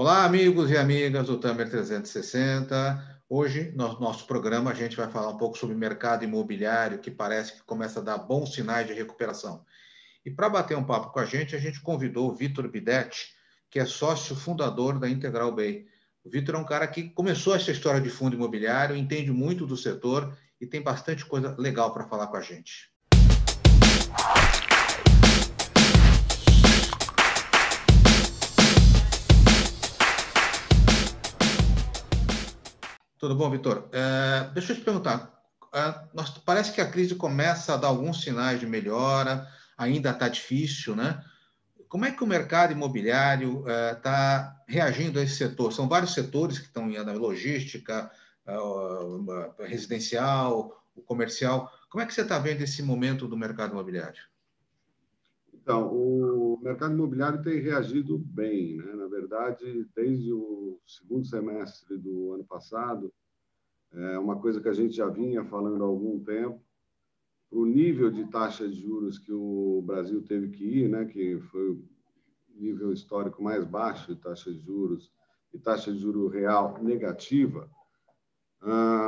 Olá, amigos e amigas do Tamer 360. Hoje, no nosso programa, a gente vai falar um pouco sobre mercado imobiliário, que parece que começa a dar bons sinais de recuperação. E para bater um papo com a gente convidou o Vitor Bidetti, que é sócio fundador da Integral Bay. O Vitor é um cara que começou essa história de fundo imobiliário, entende muito do setor e tem bastante coisa legal para falar com a gente. Tudo bom, Vitor? Deixa eu te perguntar. Parece que a crise começa a dar alguns sinais de melhora, ainda está difícil, né? Como é que o mercado imobiliário está reagindo a esse setor? São vários setores que estão indo, a logística, residencial, o comercial. Como é que você está vendo esse momento do mercado imobiliário? Então, o mercado imobiliário tem reagido bem, né? Na verdade, desde o segundo semestre do ano passado, é uma coisa que a gente já vinha falando há algum tempo, o nível de taxa de juros que o Brasil teve que ir, né? Que foi o nível histórico mais baixo de taxa de juros e taxa de juros real negativa,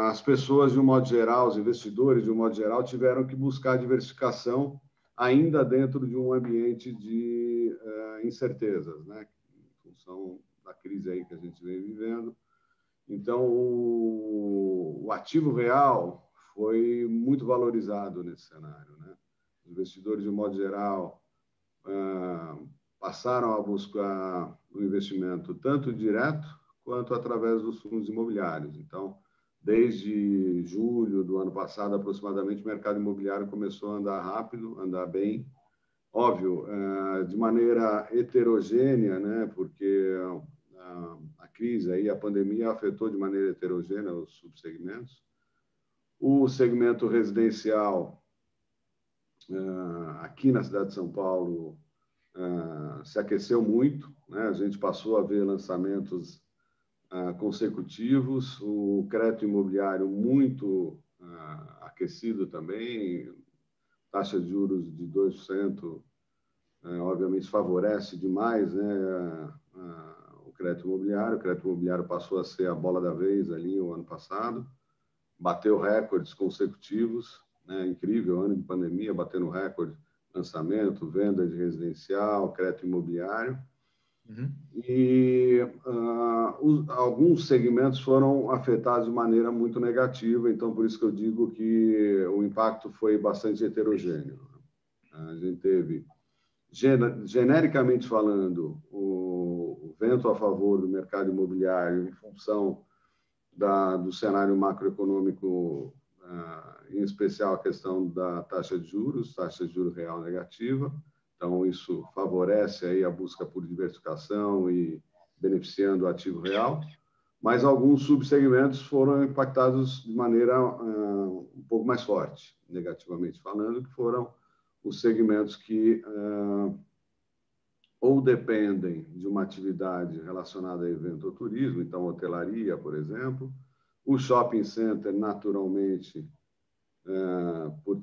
as pessoas, de um modo geral, os investidores, de um modo geral, tiveram que buscar diversificação ainda dentro de um ambiente de incertezas, né? Em função da crise aí que a gente vem vivendo. Então, o ativo real foi muito valorizado nesse cenário, né? Os investidores, de um modo geral, passaram a buscar o investimento tanto direto quanto através dos fundos imobiliários. Então, desde julho do ano passado, aproximadamente, o mercado imobiliário começou a andar rápido, andar bem. Óbvio, de maneira heterogênea, né? Porque a crise, aí, a pandemia afetou de maneira heterogênea os subsegmentos. O segmento residencial, aqui na cidade de São Paulo, se aqueceu muito, né? A gente passou a ver lançamentos consecutivos, o crédito imobiliário muito aquecido também, taxa de juros de 2%, obviamente favorece demais, né, o crédito imobiliário. O crédito imobiliário passou a ser a bola da vez ali o ano passado, bateu recordes consecutivos, né, incrível, ano de pandemia, batendo recorde, lançamento, venda de residencial, crédito imobiliário. Uhum. E alguns segmentos foram afetados de maneira muito negativa, então por isso que eu digo que o impacto foi bastante heterogêneo. A gente teve, genericamente falando, o vento a favor do mercado imobiliário em função do cenário macroeconômico, em especial a questão da taxa de juros real negativa. Então, isso favorece aí a busca por diversificação e beneficiando o ativo real. Mas alguns subsegmentos foram impactados de maneira um pouco mais forte, negativamente falando, que foram os segmentos que ou dependem de uma atividade relacionada a evento ou turismo, então hotelaria, por exemplo, o shopping center, naturalmente, por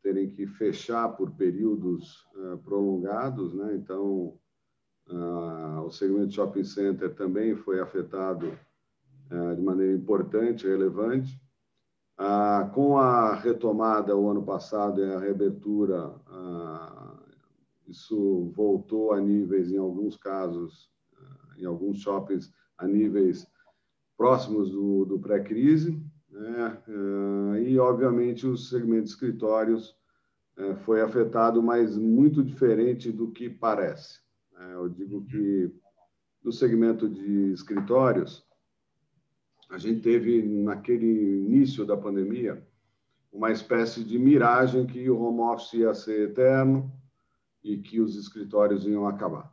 terem que fechar por períodos prolongados, né? Então, o segmento de shopping center também foi afetado de maneira importante, relevante. Com a retomada o ano passado e a reabertura, isso voltou a níveis, em alguns casos, em alguns shoppings, a níveis próximos do pré-crise, né? E, obviamente, o segmento de escritórios foi afetado, mas muito diferente do que parece. Eu digo que, no segmento de escritórios, a gente teve, naquele início da pandemia, uma espécie de miragem que o home office ia ser eterno e que os escritórios iam acabar.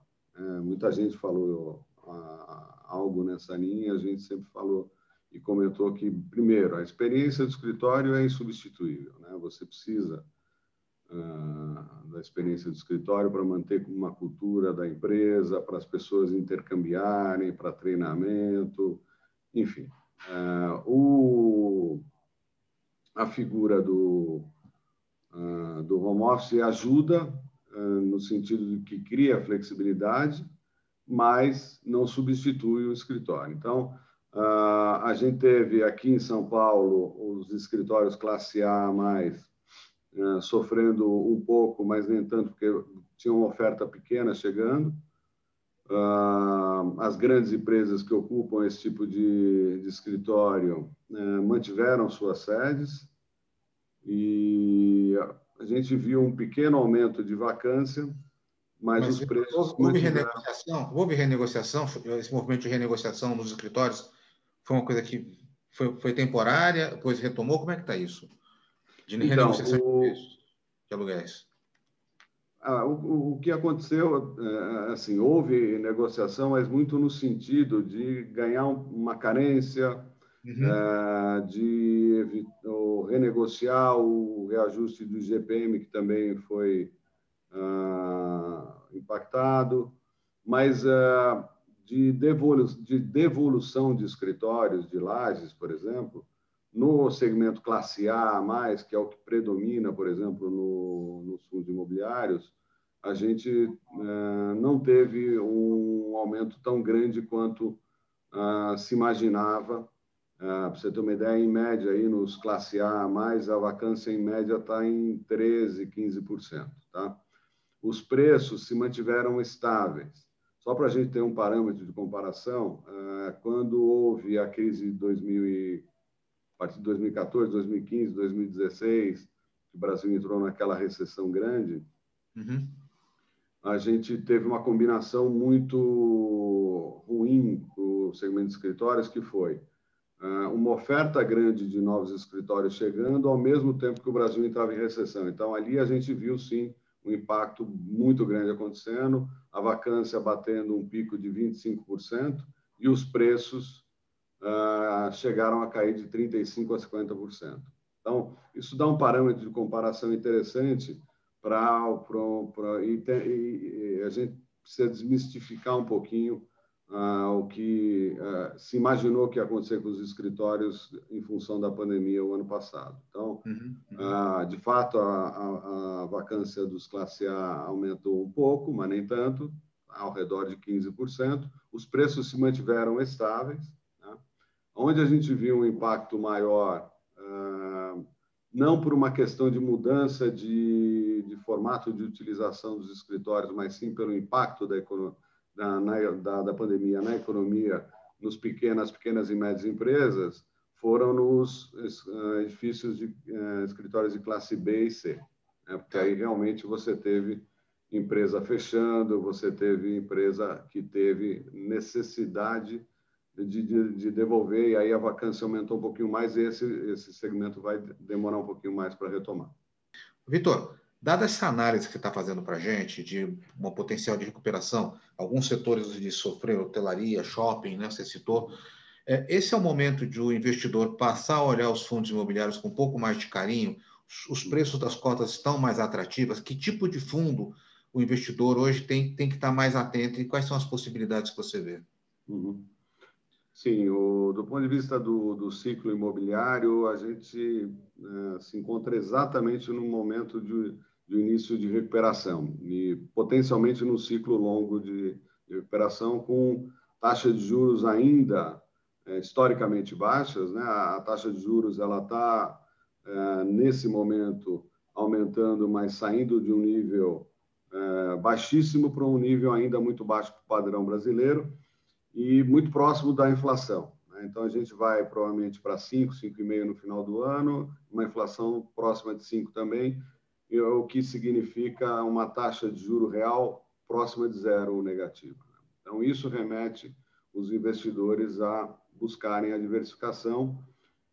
Muita gente falou algo nessa linha, a gente sempre falou e comentou que, primeiro, a experiência do escritório é insubstituível, né? Você precisa da experiência do escritório para manter uma cultura da empresa, para as pessoas intercambiarem, para treinamento, enfim. A figura do home office ajuda no sentido de que cria flexibilidade, mas não substitui o escritório. Então, a gente teve aqui em São Paulo os escritórios classe A mais sofrendo um pouco, mas nem tanto, porque tinha uma oferta pequena chegando. As grandes empresas que ocupam esse tipo de escritório mantiveram suas sedes e a gente viu um pequeno aumento de vacância, mas os preços se mantiveram. Houve renegociação? Esse movimento de renegociação nos escritórios foi uma coisa que foi temporária, depois retomou? Como é que está isso? De renegociação de preços de aluguéis. O que aconteceu, assim, houve negociação, mas muito no sentido de ganhar uma carência, de renegociar o reajuste do IGPM, que também foi impactado, mas de devolução de escritórios, de lajes, por exemplo, no segmento classe A, que é o que predomina, por exemplo, nos fundos imobiliários, a gente não teve um aumento tão grande quanto se imaginava. Para você ter uma ideia, em média, aí, nos classe A, a vacância em média está em 13%, 15%. Tá? Os preços se mantiveram estáveis. Só para a gente ter um parâmetro de comparação, quando houve a crise de a partir de 2014, 2015, 2016, o Brasil entrou naquela recessão grande, a gente teve uma combinação muito ruim do segmento de escritórios, que foi uma oferta grande de novos escritórios chegando, ao mesmo tempo que o Brasil entrava em recessão. Então, ali a gente viu, sim, um impacto muito grande acontecendo, a vacância batendo um pico de 25% e os preços chegaram a cair de 35% a 50%. Então, isso dá um parâmetro de comparação interessante e a gente precisa desmistificar um pouquinho o que se imaginou que ia acontecer com os escritórios em função da pandemia o ano passado. Então, de fato, a vacância dos classe A aumentou um pouco, mas nem tanto, ao redor de 15%. Os preços se mantiveram estáveis. Onde a gente viu um impacto maior, não por uma questão de mudança de formato de utilização dos escritórios, mas sim pelo impacto da pandemia na economia, nas pequenas e médias empresas, foram nos edifícios de escritórios de classe B e C. Porque aí realmente você teve empresa fechando, você teve empresa que teve necessidade de devolver, e aí a vacância aumentou um pouquinho mais, e esse segmento vai demorar um pouquinho mais para retomar. Vitor, dada essa análise que você está fazendo para a gente, de uma potencial de recuperação, alguns setores de sofrer, hotelaria, shopping, né, você citou, esse é o momento de o investidor passar a olhar os fundos imobiliários com um pouco mais de carinho, os preços das cotas estão mais atrativas, que tipo de fundo o investidor hoje tem que estar mais atento e quais são as possibilidades que você vê? Sim, do ponto de vista do ciclo imobiliário, a gente se encontra exatamente no momento de início de recuperação e potencialmente num ciclo longo de recuperação, com taxa de juros ainda historicamente baixas, né? A taxa de juros ela está nesse momento aumentando, mas saindo de um nível baixíssimo para um nível ainda muito baixo para o padrão brasileiro e muito próximo da inflação. Então, a gente vai provavelmente para 5, 5,5 no final do ano, uma inflação próxima de 5 também, o que significa uma taxa de juro real próxima de zero ou negativa. Então, isso remete os investidores a buscarem a diversificação.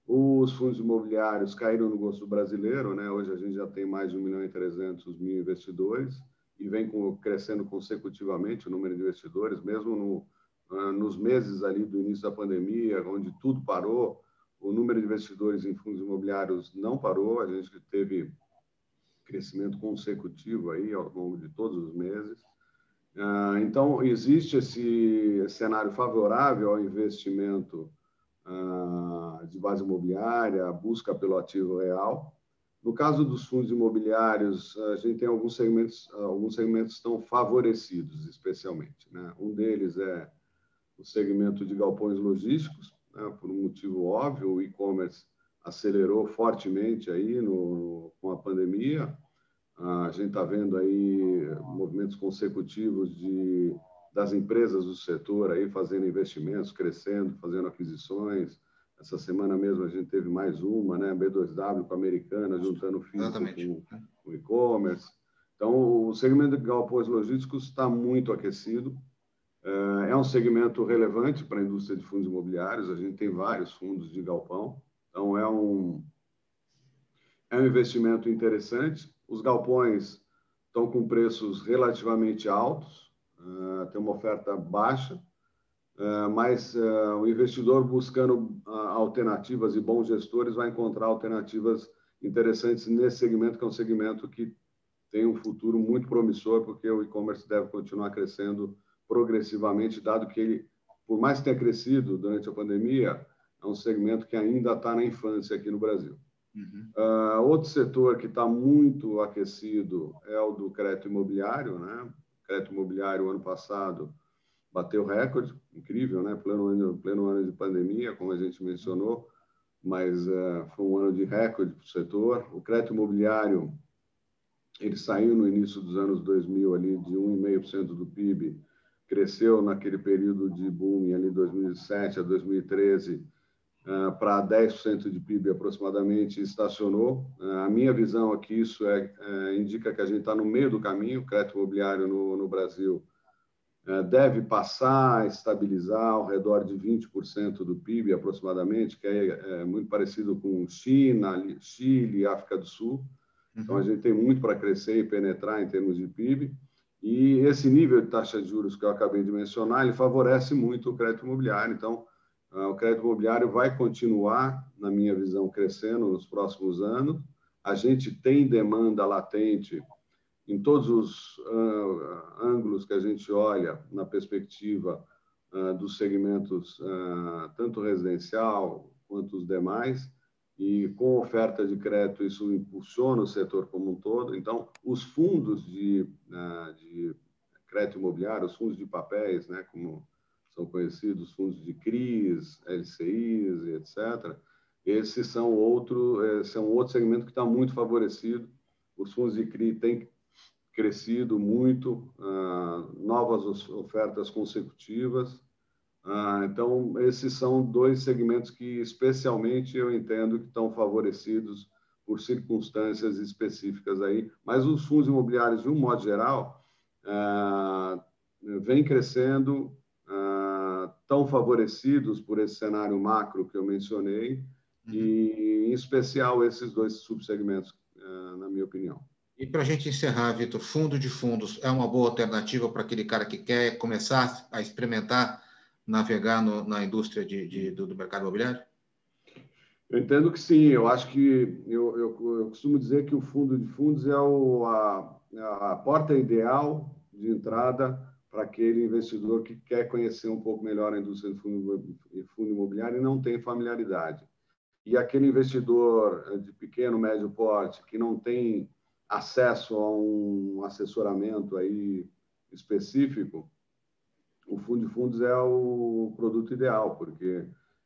Os fundos imobiliários caíram no gosto brasileiro, né? Hoje a gente já tem mais de 1.300.000 investidores e vem crescendo consecutivamente o número de investidores, mesmo nos meses ali do início da pandemia, onde tudo parou, o número de investidores em fundos imobiliários não parou, a gente teve crescimento consecutivo aí ao longo de todos os meses. Então, existe esse cenário favorável ao investimento de base imobiliária, a busca pelo ativo real. No caso dos fundos imobiliários, a gente tem alguns segmentos estão favorecidos, especialmente, né? Um deles é o segmento de galpões logísticos, né? Por um motivo óbvio, o e-commerce acelerou fortemente aí com a pandemia. A gente está vendo aí movimentos consecutivos das empresas do setor aí fazendo investimentos, crescendo, fazendo aquisições. Essa semana mesmo a gente teve mais uma, né? B2W com a Americana, juntando físico com e-commerce. Então, o segmento de galpões logísticos está muito aquecido. É um segmento relevante para a indústria de fundos imobiliários. A gente tem vários fundos de galpão. Então, é um investimento interessante. Os galpões estão com preços relativamente altos, tem uma oferta baixa, mas o investidor buscando alternativas e bons gestores vai encontrar alternativas interessantes nesse segmento, que é um segmento que tem um futuro muito promissor, porque o e-commerce deve continuar crescendo progressivamente, dado que ele, por mais que tenha crescido durante a pandemia, é um segmento que ainda está na infância aqui no Brasil. Uhum. Outro setor que está muito aquecido é o do crédito imobiliário, né? O crédito imobiliário, ano passado, bateu recorde, incrível, né? Pleno ano de pandemia, como a gente mencionou, mas foi um ano de recorde para o setor. O crédito imobiliário, ele saiu no início dos anos 2000 ali de 1,5% do PIB, cresceu naquele período de boom ali 2007 a 2013 para 10% de PIB aproximadamente, estacionou. A minha visão aqui, isso indica que a gente está no meio do caminho. O crédito imobiliário no Brasil deve passar a estabilizar ao redor de 20% do PIB aproximadamente, que é muito parecido com China, Chile, África do Sul. Então, a gente tem muito para crescer e penetrar em termos de PIB. E esse nível de taxa de juros que eu acabei de mencionar, ele favorece muito o crédito imobiliário. Então, o crédito imobiliário vai continuar, na minha visão, crescendo nos próximos anos. A gente tem demanda latente em todos os ângulos que a gente olha na perspectiva dos segmentos, tanto residencial quanto os demais. E com oferta de crédito, isso impulsiona o setor como um todo. Então, os fundos de crédito imobiliário, os fundos de papéis, né, como são conhecidos, fundos de CRIs, LCIs, etc., esses são outro segmento que está muito favorecido. Os fundos de CRI têm crescido muito, novas ofertas consecutivas. Então, esses são dois segmentos que, especialmente, eu entendo que estão favorecidos por circunstâncias específicas aí. Mas os fundos imobiliários, de um modo geral, vêm crescendo, tão favorecidos por esse cenário macro que eu mencionei, e, em especial, esses dois subsegmentos, na minha opinião. E para a gente encerrar, Vitor, fundo de fundos é uma boa alternativa para aquele cara que quer começar a experimentar navegar na indústria do mercado imobiliário? Eu entendo que sim. Eu acho que eu costumo dizer que o fundo de fundos é a porta ideal de entrada para aquele investidor que quer conhecer um pouco melhor a indústria de fundo imobiliário e não tem familiaridade. E aquele investidor de pequeno, médio porte que não tem acesso a um assessoramento aí específico, o fundo de fundos é o produto ideal, porque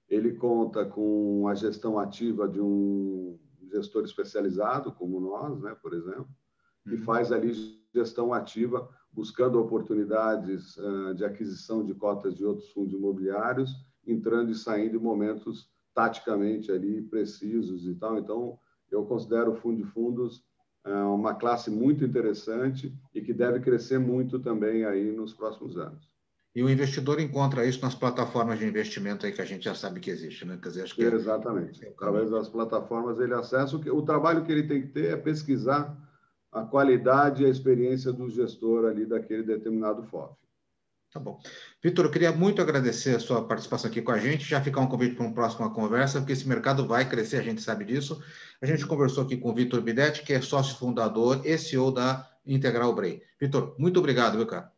ele conta com a gestão ativa de um gestor especializado, como nós, né, por exemplo, que faz ali gestão ativa, buscando oportunidades de aquisição de cotas de outros fundos imobiliários, entrando e saindo em momentos taticamente ali precisos e tal. Então, eu considero o fundo de fundos uma classe muito interessante e que deve crescer muito também aí nos próximos anos. E o investidor encontra isso nas plataformas de investimento aí que a gente já sabe que existe, né? Quer dizer, acho que exatamente. Através das plataformas ele acessa. O trabalho que ele tem que ter é pesquisar a qualidade e a experiência do gestor ali daquele determinado FOF. Tá bom. Vitor, eu queria muito agradecer a sua participação aqui com a gente, já ficar um convite para uma próxima conversa, porque esse mercado vai crescer, a gente sabe disso. A gente conversou aqui com o Vitor Bidetti, que é sócio fundador e CEO da Integral Bray. Vitor, muito obrigado, meu cara.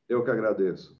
Eu que agradeço.